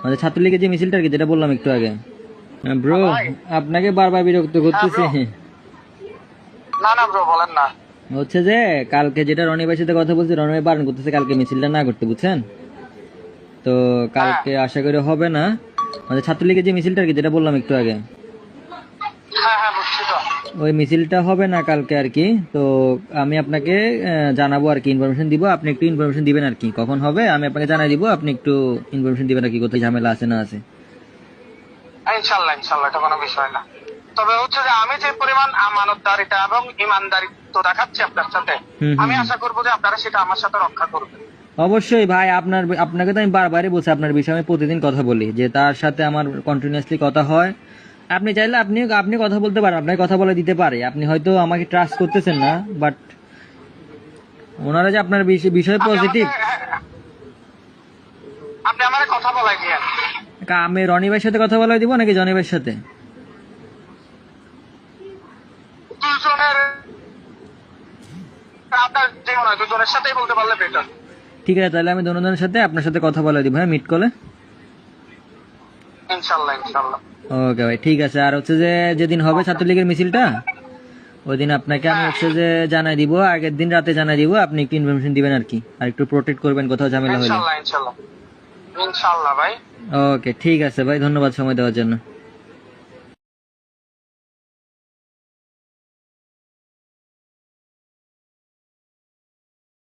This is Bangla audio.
আমাদের ছাত্রলীগের যে মিছিলটা আর কি, যেটা বললাম একটু আগে। ব্রো, আপনাকে বারবার বিরক্ত করতেছি। না না ব্রো, বলেন না। হচ্ছে যে কালকে যেটা রনি ভাইয়ের সাথে কথা বলছি, রনি ভাই বারণ করতেছে কালকে মিছিলটা না করতে, বুঝছেন? তো কালকে আশা করি হবে না। আমাদের ছাত্রলীগের যে মিছিলটা আর কি, যেটা বললাম একটু আগে, হ্যাঁ হ্যাঁ, বুঝছি তো। ওই মিছিলটা হবে না কালকে আর কি। তো আমি আপনাকে জানাবো আর কি, ইনফরমেশন দিব, আপনি একটু ইনফরমেশন দিবেন আর কি, কখন হবে আমি আপনাকে জানাই দিব, আপনি একটু ইনফরমেশন দিবেন আর কি, কোথায় ঝামেলা আছে না আছে। ইনশাল্লাহ ইনশাল্লাহ, এটা কোনো বিষয় না। তবে হচ্ছে যে আমি যে পরিমাণ আমানতদারিতা এবং ইমানদারিত্ব দেখাচ্ছি আপনার সাথে, আমি আশা করবো যে আপনারা সেটা আমার সাথে রক্ষা করবেন। অবশ্যই ভাই, আপনাকে তো আমি বারবারই বলছি, আপনার বিষয়ে আমি প্রতিদিন কথা বলি, যে তার সাথে আমার কন্টিনিউয়াসলি কথা হয়। আপনি চাইলে আপনি কথা বলতে পারেন, আপনাকে কথা বলে দিতে পারে। আপনি হয়তো আমাকে ট্রাস্ট করতেছেন না, বাট ওনারা যে আপনার বিষয়ে পজিটিভ। আপনি আমার কথা বলাই দিয়েন। আমি রনি ভাইয়ের সাথে কথা বলে দিব নাকি জনি ভাইয়ের সাথে? দুজনের, আপনার যে মনে হয় দুজনের সাথেই বলতে পারলে বেটার। ঠিক আছে, তাহলে আমি দুজনের সাথে আপনার সাথে কথা বলে দিব, হ্যাঁ, মিট কলে। ইনশাল্লাহ ইনশাল্লাহ। ওকে ভাই, ঠিক আছে। আর হচ্ছে যে যেদিন হবে ছাত্রলীগের মিছিলটা, ওই দিন আপনাকে আমি হচ্ছে যে জানাই দিব, আগের দিন রাতে জানাই দিব, আপনি একটু ইনফরমেশন দিবেন আর কি, আর একটু প্রোটেক্ট করবেন কোথাও ঝামেলা হলে। ইনশাল্লাহ ইনশাল্লাহ ইনশাল্লাহ ভাই। ওকে, ঠিক আছে ভাই, ধন্যবাদ সময় দেওয়ার জন্য।